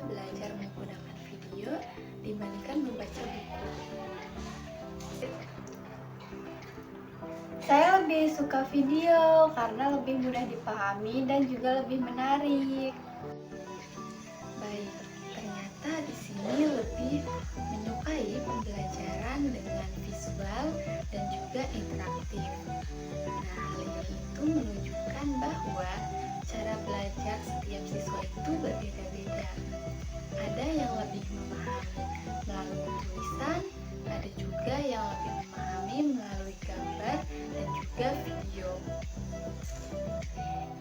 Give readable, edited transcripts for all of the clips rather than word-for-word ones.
belajar menggunakan video dibandingkan membaca buku? Saya lebih suka video karena lebih mudah dipahami dan juga lebih menarik. Baik, ternyata di sini lebih menyukai pembelajaran dengan visual dan juga interaktif. Nah, hal ini itu menunjukkan bahwa cara belajar setiap siswa itu berbeda-beda. Ada yang lebih memahami melalui tulisan, ada juga yang lebih memahami melalui gambar dan juga video.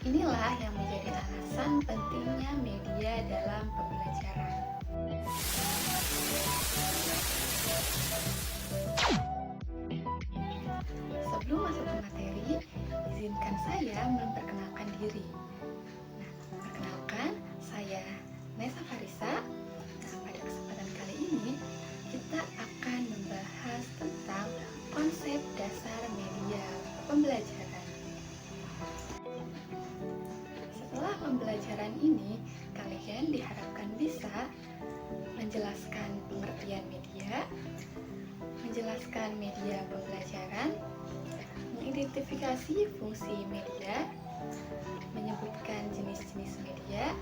Inilah yang menjadi alasan pentingnya media dalam pembelajaran. Sebelum masuk ke materi, izinkan saya memperkenalkan diri. Nah, perkenalkan, saya Nesa Farisa. Nah, pada kesempatan kali ini, kita akan membahas tentang konsep dasar media pembelajaran. Setelah pembelajaran ini, kalian diharapkan bisa menjelaskan pengertian media, menjelaskan media pembelajaran, mengidentifikasi fungsi media, menyebutkan jenis-jenis media,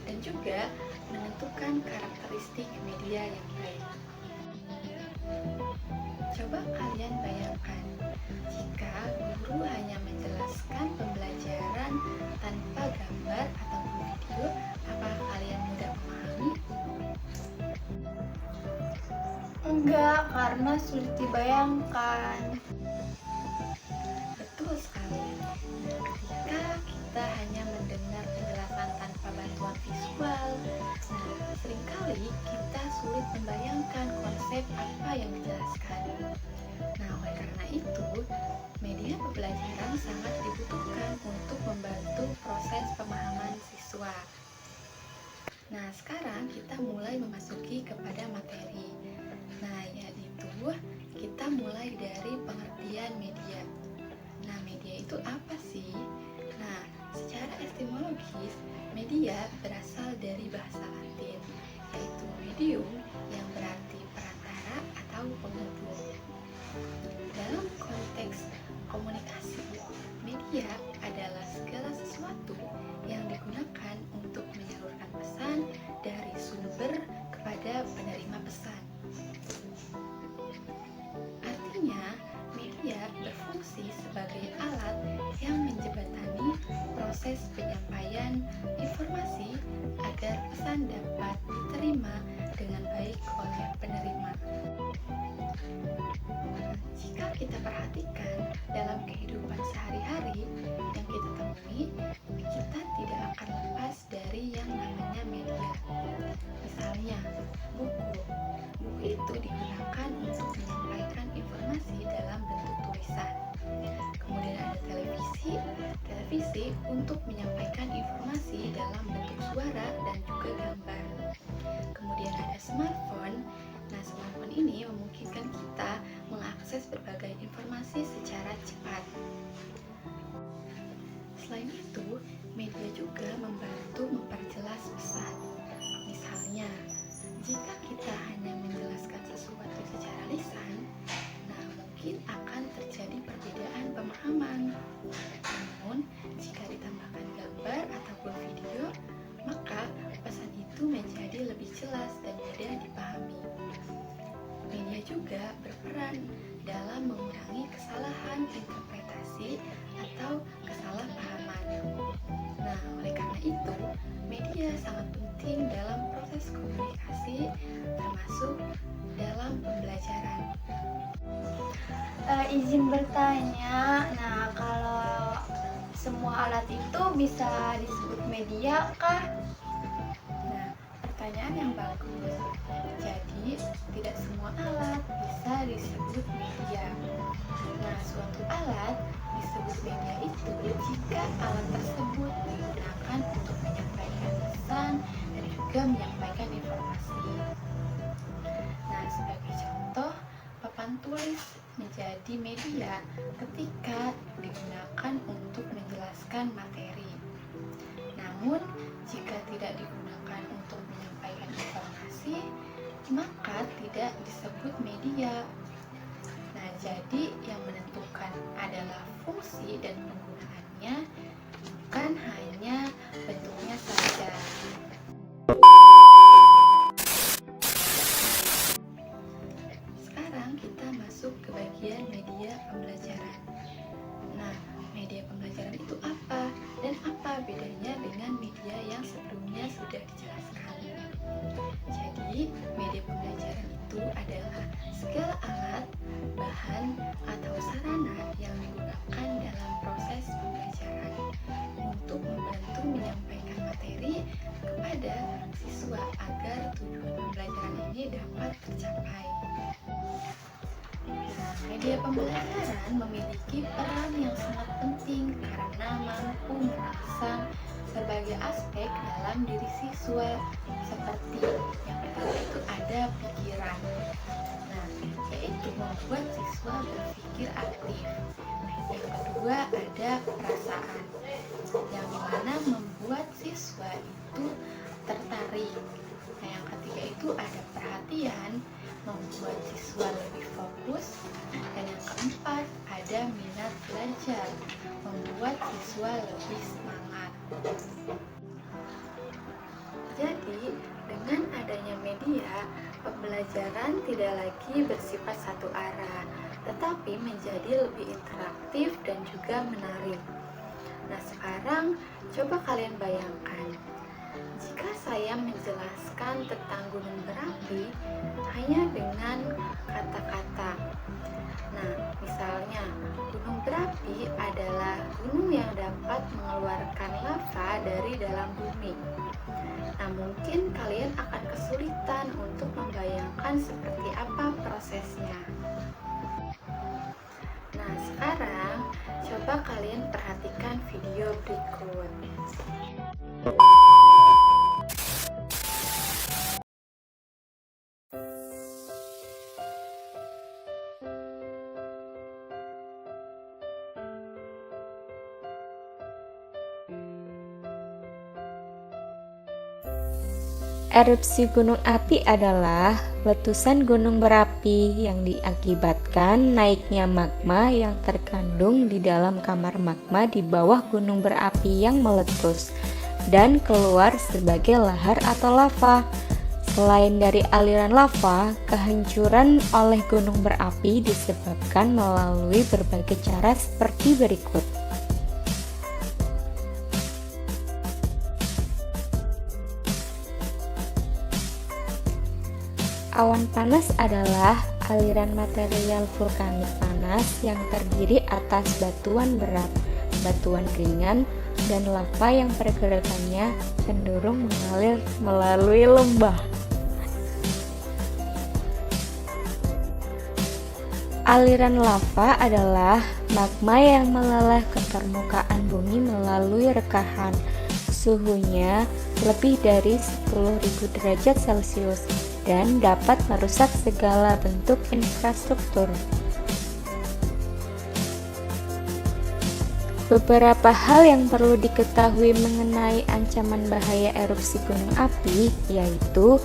dan juga menentukan karakteristik media yang baik. Coba kalian bayangkan, jika guru hanya menjelaskan pembelajaran tanpa gambar ataupun video, apakah kalian mudah memahami? Enggak, karena sulit dibayangkan. Betul sekali. Ketika kita hanya mendengar penjelasan tanpa bantuan visual, seringkali kita sulit membayangkan konsep apa yang dijelaskan. Nah, oleh karena itu, media pembelajaran sangat dibutuhkan untuk membantu proses pemahaman siswa. Nah, sekarang kita mulai memasuki kepada materi. Nah, yaitu kita mulai dari pengertian media. Nah, media itu apa sih? Nah, secara etimologis, media berasal dari bahasa Latin, yaitu medium yang berarti perantara atau penghubung. Dalam konteks komunikasi, media adalah segala sesuatu yang digunakan untuk menyalurkan pesan dari sumber kepada penerima pesan. Artinya, media berfungsi sebagai alat yang menjembatani proses penyampaian informasi agar pesan dapat diterima dengan baik oleh penerima. Jika kita perhatikan dalam kehidupan sehari-hari yang kita temui, kita tidak akan lepas dari yang namanya media. Misalnya, buku. Buku itu digunakan untuk menyampaikan informasi dalam bentuk tulisan. Kemudian ada televisi. Televisi untuk menyampaikan informasi dalam bentuk suara dan juga gambar. Kemudian ada smartphone. Nah, smartphone ini memungkinkan kita mengakses berbagai informasi secara cepat. Selain itu, media juga membantu memperjelas pesan. Misalnya, jika kita hanya menjelaskan sesuatu secara lisan, nah mungkin akan terjadi perbedaan pemahaman. Namun, jika ditambahkan gambar ataupun video, maka pesan itu menjadi lebih jelas dan mudah dipahami. Media juga berperan dalam mengurangi kesalahan interpretasi atau kesalahpahaman. Nah, oleh karena itu, media sangat penting dalam proses komunikasi, termasuk dalam pembelajaran. Izin bertanya, nah kalau semua alat itu bisa disebut media kah? Nah, pertanyaan yang bagus. Jadi, tidak semua alat bisa disebut media. Nah, suatu alat disebut media itu jika alat tersebut digunakan untuk menyampaikan pesan dan juga menyampaikan informasi. Nah, sebagai contoh, papan tulis menjadi media ketika digunakan untuk menjelaskan materi. Namun, jika tidak digunakan untuk menyampaikan informasi, maka tidak disebut media. Nah, jadi yang menentukan adalah fungsi dan penggunaannya, bukan hanya bentuknya saja. Sekarang kita masuk ke bagian media pembelajaran. Nah, media pembelajaran itu apa? Dan apa bedanya dengan media yang sebelumnya sudah dijelaskan? Jadi, media pembelajaran itu adalah segala alat, bahan, atau sarana yang digunakan dalam proses pembelajaran untuk membantu menyampaikan materi kepada siswa agar tujuan pembelajaran ini dapat tercapai. Nah, media pembelajaran memiliki peran yang sangat penting karena mampu merangsang berbagai aspek dalam diri siswa, seperti yang pertama itu ada pikiran. Nah, yaitu membuat siswa berpikir aktif. Yang kedua ada perasaan, yang dimana membuat siswa itu tertarik. Nah, yang ketiga itu ada perhatian, membuat siswa lebih fokus. Dan yang keempat ada minat belajar, membuat siswa lebih semangat. Jadi, dengan adanya media, pembelajaran tidak lagi bersifat satu arah, tetapi menjadi lebih interaktif dan juga menarik. Nah, sekarang coba kalian bayangkan, jika saya menjelaskan tentang gunung berapi hanya dengan kata-kata. Nah, misalnya, gunung berapi adalah gunung yang dapat mengeluarkan lava dari dalam bumi. Nah, mungkin kalian akan kesulitan untuk membayangkan seperti apa prosesnya. Nah, sekarang coba kalian perhatikan video berikut. Erupsi gunung api adalah letusan gunung berapi yang diakibatkan naiknya magma yang terkandung di dalam kamar magma di bawah gunung berapi yang meletus dan keluar sebagai lahar atau lava. Selain dari aliran lava, kehancuran oleh gunung berapi disebabkan melalui berbagai cara seperti berikut. Awan panas adalah aliran material vulkanik panas yang terdiri atas batuan berat, batuan ringan, dan lava yang pergerakannya cenderung mengalir melalui lembah. Aliran lava adalah magma yang meleleh ke permukaan bumi melalui rekahan. Suhunya lebih dari 10.000 derajat Celcius dan dapat merusak segala bentuk infrastruktur. Beberapa hal yang perlu diketahui mengenai ancaman bahaya erupsi gunung api yaitu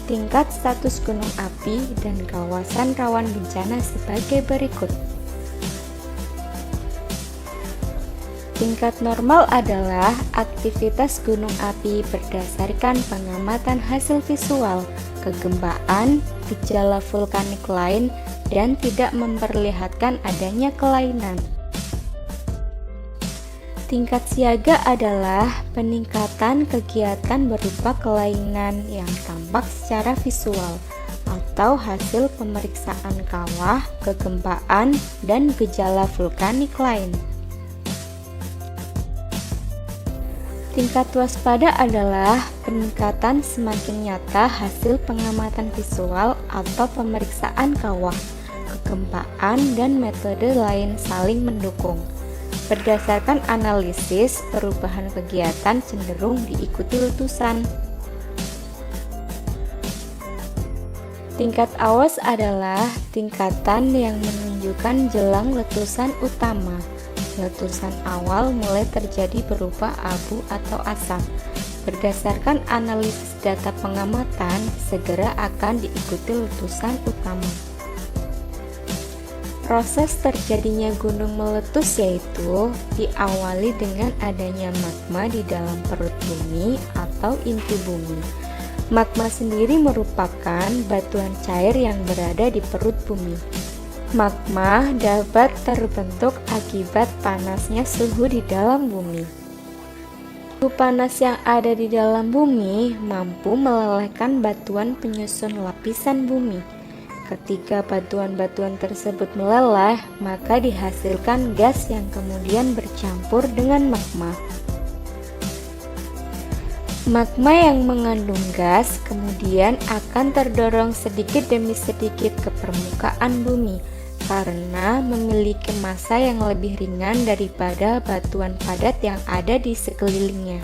tingkat status gunung api dan kawasan rawan bencana sebagai berikut. Tingkat normal adalah aktivitas gunung api berdasarkan pengamatan hasil visual, kegempaan, gejala vulkanik lain, dan tidak memperlihatkan adanya kelainan. Tingkat siaga adalah peningkatan kegiatan berupa kelainan yang tampak secara visual atau hasil pemeriksaan kawah, kegempaan, dan gejala vulkanik lain. Tingkat waspada adalah peningkatan semakin nyata hasil pengamatan visual atau pemeriksaan kawah, kegempaan, dan metode lain saling mendukung. Berdasarkan analisis, perubahan kegiatan cenderung diikuti letusan. Tingkat awas adalah tingkatan yang menunjukkan jelang letusan utama. letusan awal mulai terjadi berupa abu atau asap. Berdasarkan analisis data pengamatan, segera akan diikuti letusan utama. Proses terjadinya gunung meletus yaitu diawali dengan adanya magma di dalam perut bumi atau inti bumi. Magma sendiri merupakan batuan cair yang berada di perut bumi. Magma dapat terbentuk akibat panasnya suhu di dalam bumi. Suhu panas yang ada di dalam bumi mampu melelehkan batuan penyusun lapisan bumi. Ketika batuan-batuan tersebut meleleh, maka dihasilkan gas yang kemudian bercampur dengan magma. Magma yang mengandung gas kemudian akan terdorong sedikit demi sedikit ke permukaan bumi karena memiliki massa yang lebih ringan daripada batuan padat yang ada di sekelilingnya.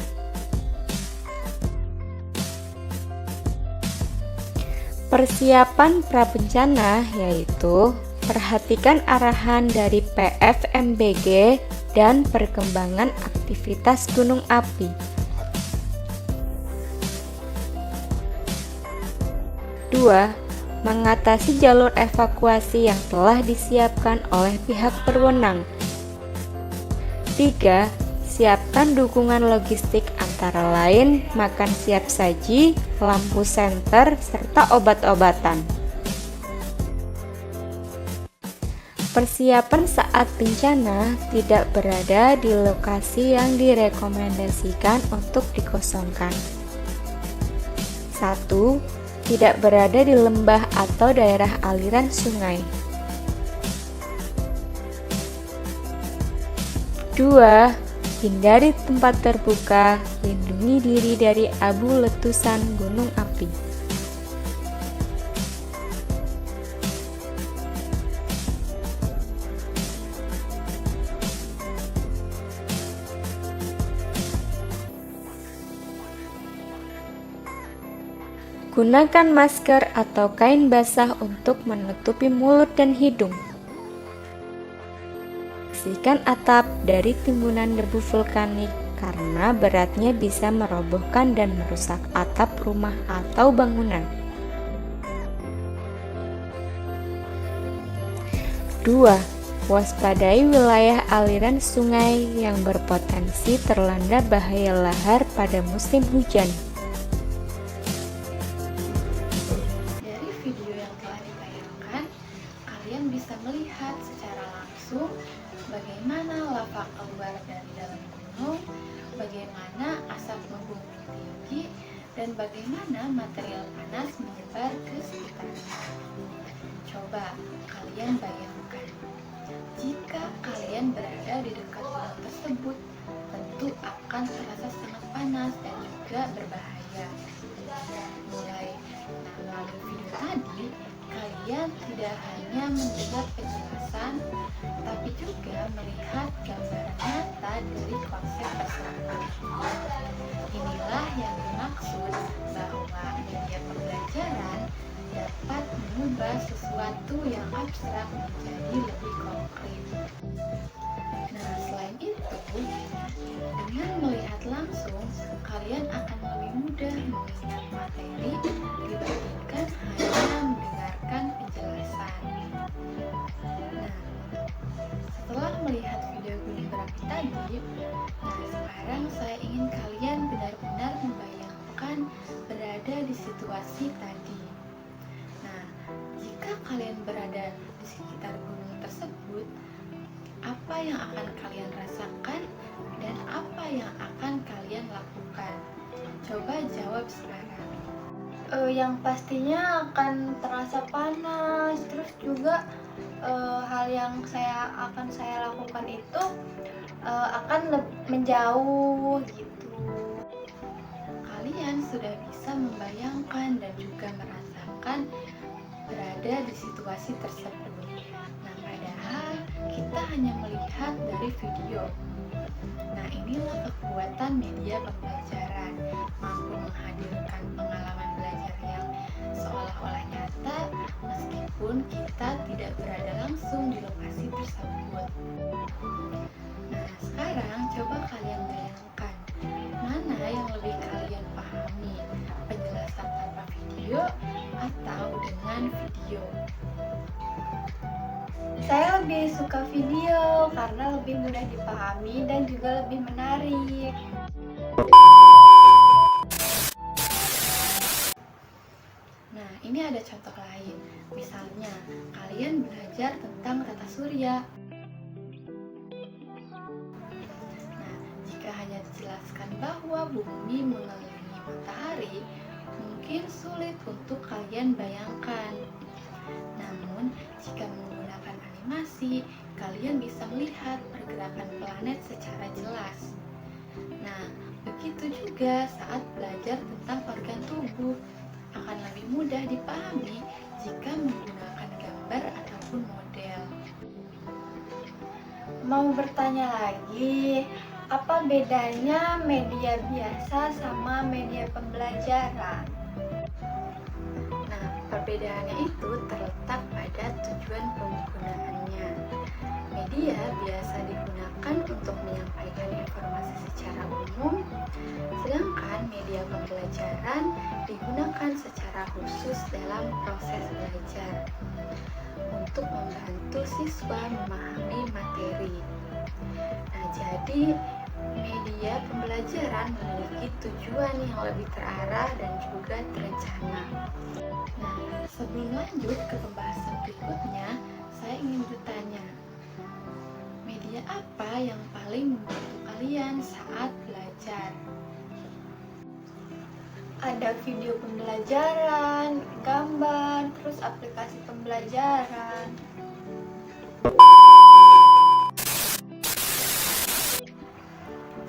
Persiapan prabencana yaitu perhatikan arahan dari PFMBG dan perkembangan aktivitas gunung api. Dua, mengatasi jalur evakuasi yang telah disiapkan oleh pihak berwenang. 3. Siapkan dukungan logistik antara lain makan siap saji, lampu senter, serta obat-obatan. Persiapan saat bencana tidak berada di lokasi yang direkomendasikan untuk dikosongkan. 1. Tidak berada di lembah atau daerah aliran sungai. 2. Hindari tempat terbuka, lindungi diri dari abu letusan gunung api. Gunakan masker atau kain basah untuk menutupi mulut dan hidung. Bersihkan atap dari timbunan debu vulkanik karena beratnya bisa merobohkan dan merusak atap rumah atau bangunan. 2. Waspadai wilayah aliran sungai yang berpotensi terlanda bahaya lahar pada musim hujan. Dari video yang telah ditayangkan, kalian bisa melihat secara langsung bagaimana lava keluar dari dalam gunung, bagaimana asap membumi tinggi, dan bagaimana material panas menyebar ke sekitarnya. Coba kalian bayangkan, jika kalian berada di dekat gunung tersebut, tentu akan terasa sangat panas dan juga berbahaya. Melalui video tadi, kalian tidak hanya mendengar penjelasan, tapi juga melihat gambaran nyata dari konsep tersebut. Inilah yang dimaksud bahwa media pembelajaran dapat mengubah sesuatu yang abstrak menjadi lebih konkret. Nah, selain itu, dengan melihat langsung, kalian akan lebih mudah mengingat materi dibandingkan hanya mendengarkan penjelasan. Nah, setelah melihat video gunung berapi tadi, sekarang saya ingin kalian benar-benar membayangkan berada di situasi tadi. Nah, jika kalian berada di sekitar gunung tersebut, apa yang akan kalian rasakan dan apa yang akan kalian lakukan? Coba jawab sekarang. Yang pastinya akan terasa panas, terus juga hal yang akan saya lakukan itu akan menjauh gitu. Kalian sudah bisa membayangkan dan juga merasakan berada di situasi tersebut. Nah, padahal kita hanya melihat dari video. Nah, inilah kekuatan media pembelajaran, mampu menghadirkan pengalaman belajar yang seolah seolah-olah nyata meskipun kita tidak berada langsung di lokasi tersebut. Nah, sekarang coba kalian bayangkan, mana yang lebih kalian pahami, penjelasan tanpa video atau dengan video? Saya lebih suka video karena lebih mudah dipahami dan juga lebih menarik. Nah, ini ada contoh lain. Misalnya, kalian belajar tentang tata surya. Nah, jika hanya dijelaskan bahwa bumi mengelilingi matahari, mungkin sulit untuk kalian bayangkan. Namun, jika menggunakan animasi, kalian bisa melihat pergerakan planet secara jelas. Nah, begitu juga saat belajar tentang organ tubuh, akan lebih mudah dipahami jika menggunakan gambar ataupun model. Mau bertanya lagi, apa bedanya media biasa sama media pembelajaran? Nah, perbedaannya itu terletak pada tujuan penggunaannya. Media biasa digunakan untuk menyampaikan informasi secara umum, sedangkan media pembelajaran digunakan secara khusus dalam proses belajar untuk membantu siswa memahami materi. Nah, jadi media pembelajaran memiliki tujuan yang lebih terarah dan juga terencana. Nah, sebelum lanjut ke pembahasan berikutnya, saya ingin bertanya, media apa yang paling membantu kalian saat belajar? Ada video pembelajaran, gambar, terus aplikasi pembelajaran.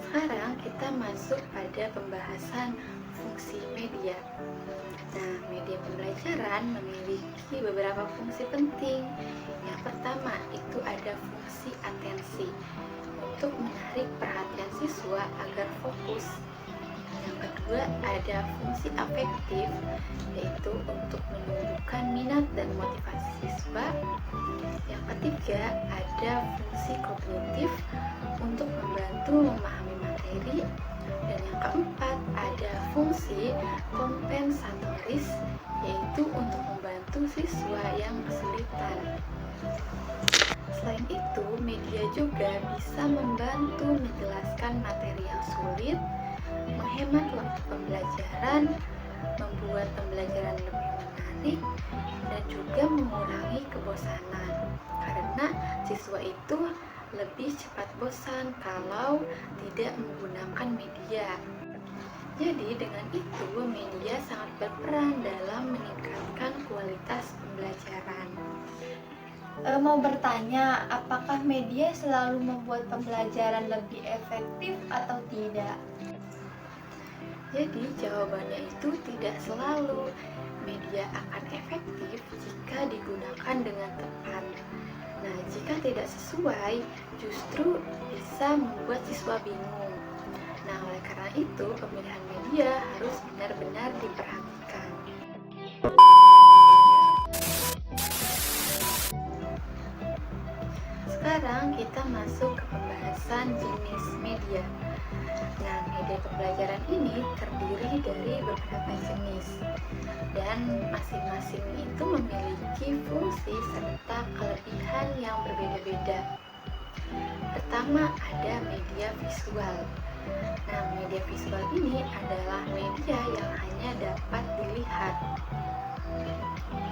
Sekarang kita masuk pada pembahasan fungsi media. Nah, media pembelajaran memiliki beberapa fungsi penting. Yang pertama itu ada fungsi atensi untuk menarik perhatian siswa agar fokus. Yang kedua ada fungsi afektif, yaitu untuk menumbuhkan minat dan motivasi siswa. Yang ketiga ada fungsi kognitif untuk membantu memahami materi. Dan yang keempat ada fungsi kompensatoris, yaitu untuk membantu siswa yang kesulitan. Selain itu, media juga bisa membantu menjelaskan materi yang sulit, menghemat waktu pembelajaran, membuat pembelajaran lebih menarik, dan juga mengurangi kebosanan. Karena siswa itu lebih cepat bosan kalau tidak menggunakan media. Jadi dengan itu media sangat berperan dalam meningkatkan kualitas pembelajaran. Mau bertanya, apakah media selalu membuat pembelajaran lebih efektif atau tidak? Jadi jawabannya itu tidak selalu. Media akan efektif jika digunakan dengan tepat. Nah, jika tidak sesuai, justru bisa membuat siswa bingung. Nah, oleh karena itu, pemilihan media harus benar-benar diperhatikan. Sekarang kita masuk ke pembahasan jenis media. Nah, media pembelajaran ini terdiri dari beberapa jenis, dan masing-masing itu memiliki fungsi serta kelebihan yang berbeda-beda. Pertama ada media visual. Nah, media visual ini adalah media yang hanya dapat dilihat.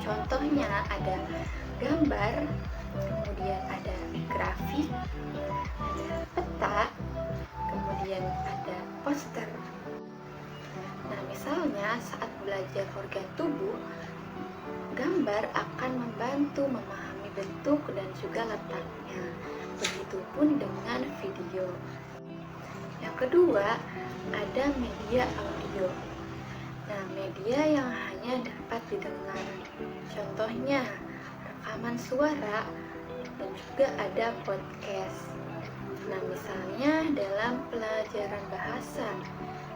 Contohnya ada gambar, kemudian ada grafik, ada peta, kemudian ada poster. Nah, misalnya saat belajar organ tubuh, gambar akan membantu memahami bentuk dan juga letaknya. Begitupun dengan video. Yang kedua, ada media audio. Nah, media yang hanya dapat didengar. Contohnya, rekaman suara dan juga ada podcast. Nah, misalnya dalam pelajaran bahasa,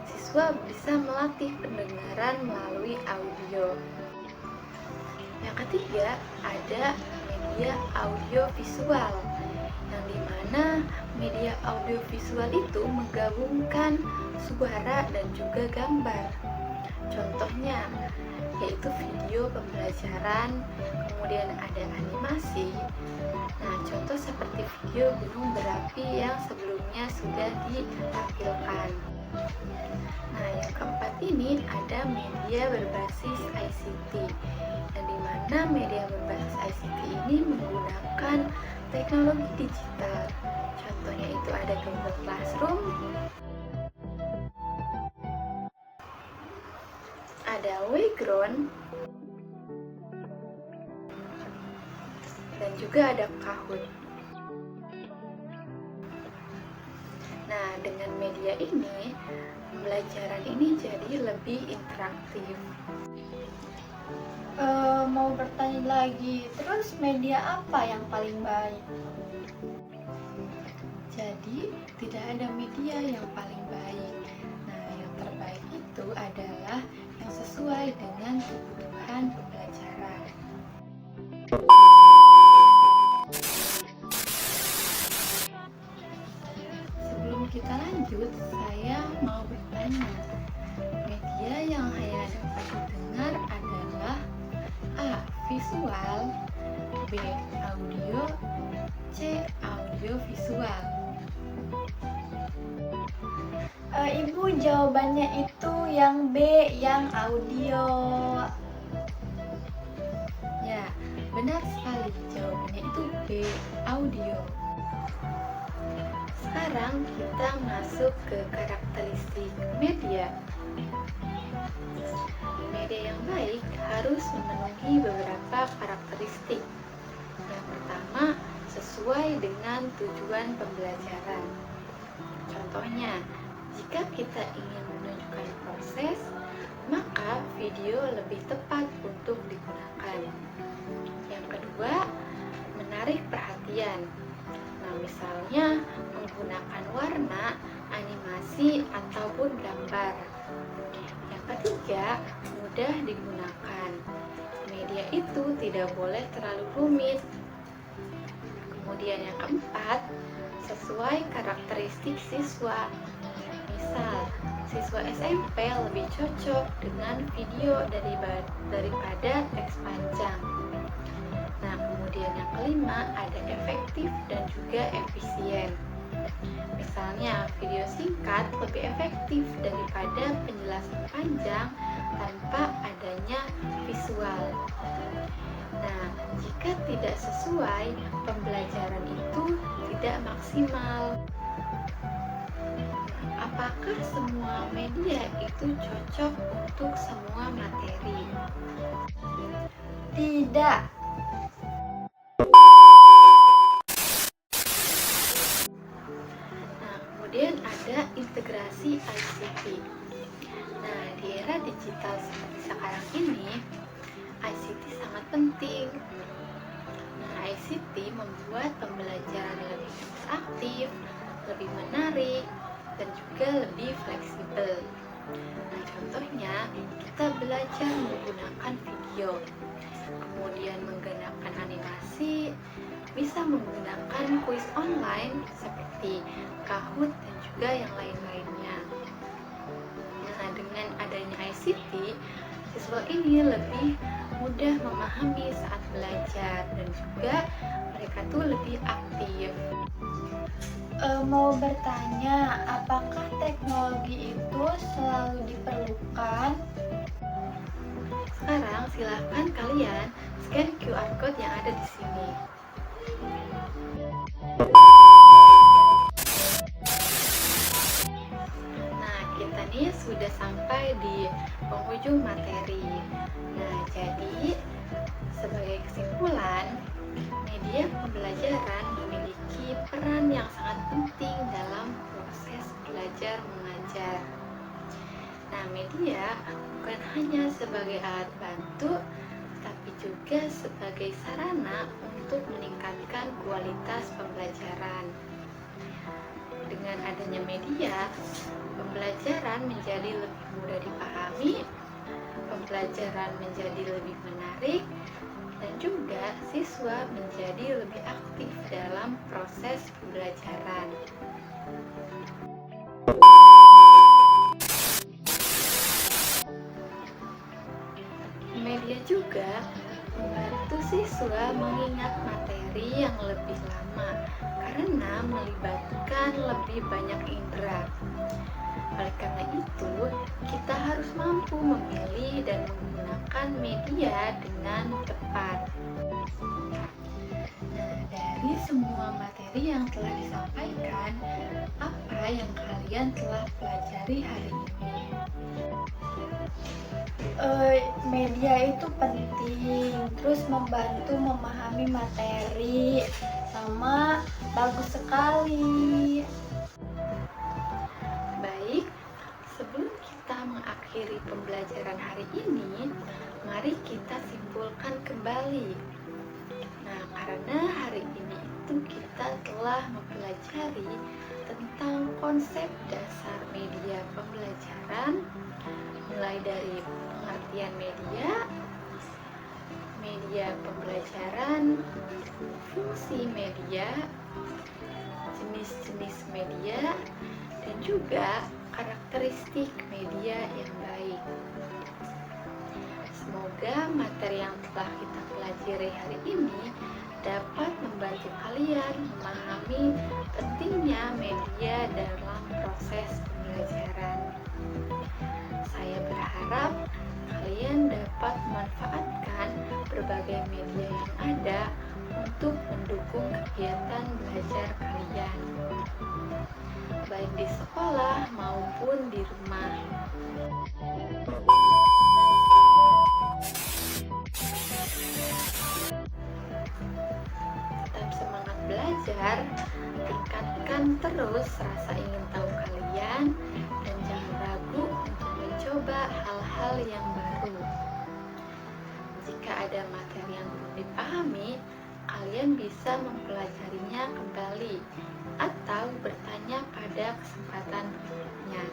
siswa bisa melatih pendengaran melalui audio. Yang ketiga, ada media audiovisual, yang dimana media audiovisual itu menggabungkan suara dan juga gambar. Contohnya yaitu video pembelajaran, kemudian ada animasi. Nah, contoh seperti video gunung berapi yang sebelumnya sudah ditampilkan. Nah, yang keempat ini ada media berbasis ICT, yang dimana media berbasis ICT ini menggunakan teknologi digital. Contohnya itu ada Google Classroom, ada Wayground, dan juga ada Kahoot. Nah, dengan media ini, pembelajaran ini jadi lebih interaktif. Mau bertanya lagi, terus media apa yang paling baik? Jadi, tidak ada media yang paling baik. Nah, yang terbaik itu adalah yang sesuai dengan kebutuhan pembelajaran. Sebelum kita lanjut, saya mau bertanya. Media yang hanya dapat didengar adalah A. Visual, B. Audio, C. Audiovisual. Ibu, jawabannya itu yang B, yang audio. Ya, benar sekali. Jawabannya itu B. Audio. Sekarang kita masuk ke karakteristik media. Media yang baik harus memenuhi beberapa karakteristik. Yang pertama, sesuai dengan tujuan pembelajaran. Contohnya, jika kita ingin menunjukkan proses, maka video lebih tepat untuk digunakan. Yang kedua, menarik perhatian. Nah, misalnya menggunakan warna, animasi, ataupun gambar. Yang ketiga, mudah digunakan. Media itu tidak boleh terlalu rumit. Kemudian yang keempat, sesuai karakteristik siswa. Misal, siswa SMP lebih cocok dengan video daripada teks panjang. Nah, kemudian yang kelima, ada efektif dan juga efisien. Misalnya, video singkat lebih efektif daripada penjelasan panjang tanpa adanya visual. Nah, jika tidak sesuai, pembelajaran itu tidak maksimal. Apakah semua media itu cocok untuk semua materi? Tidak. Nah, kemudian ada integrasi ICT. Nah, di era digital seperti sekarang ini, ICT sangat penting. Nah, ICT membuat pembelajaran lebih interaktif, lebih menarik, dan juga lebih fleksibel. Nah, contohnya kita belajar menggunakan video, kemudian menggunakan animasi, bisa menggunakan kuis online seperti Kahoot dan juga yang lain-lainnya. Nah, dengan adanya ICT, siswa ini lebih mudah memahami saat belajar dan juga mereka tuh lebih aktif. Mau bertanya, apakah teknologi itu selalu diperlukan? Sekarang silahkan kalian scan QR code yang ada di sini. Nah, kita nih sudah sampai di penghujung materi. Nah, jadi sebagai kesimpulan, media pembelajaran memiliki peran yang sangat penting dalam proses belajar mengajar. Nah, media bukan hanya sebagai alat bantu, tapi juga sebagai sarana untuk meningkatkan kualitas pembelajaran. Dengan adanya media, pembelajaran menjadi lebih mudah dipahami, pembelajaran menjadi lebih menarik dan juga siswa menjadi lebih aktif dalam proses pembelajaran. Media juga membantu siswa mengingat materi yang lebih lama karena melibatkan lebih banyak indera. Oleh karena itu, kita harus mampu memilih dan menggunakan media dengan tepat. Nah, dari semua materi yang telah disampaikan, apa yang kalian telah pelajari hari ini? Media itu penting, terus membantu memahami materi, sama bagus sekali. Baik, sebelum kita mengakhiri pembelajaran hari ini, mari kita simpulkan kembali. Nah, karena hari ini itu kita telah mempelajari tentang konsep dasar media pembelajaran, mulai dari pengertian media, media pembelajaran, fungsi media, jenis-jenis media, dan juga karakteristik media yang baik. Semoga materi yang telah kita pelajari hari ini dapat membantu kalian memahami pentingnya media dalam proses pembelajaran. Saya berharap kalian dapat memanfaatkan berbagai media yang ada untuk mendukung kegiatan belajar kalian, baik di sekolah maupun di rumah. Tetap semangat belajar, tingkatkan terus rasa ingin tahu kalian, dan jangan ragu untuk mencoba hal-hal yang baru. Jika ada materi yang belum dipahami, kalian bisa mempelajarinya kembali atau bertanya pada kesempatan berikutnya.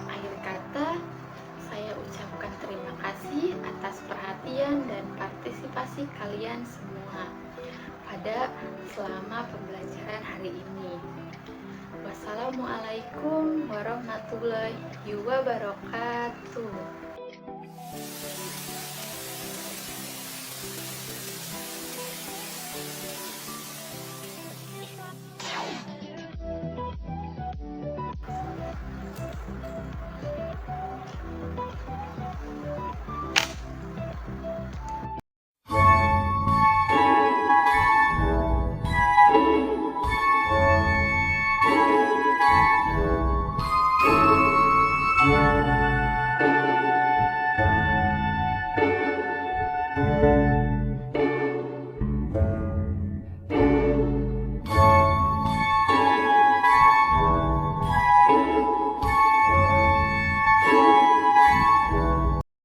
Akhir kata, saya ucapkan terima kasih atas perhatian dan partisipasi kalian semua selama pembelajaran hari ini. Wassalamualaikum warahmatullahi wabarakatuh.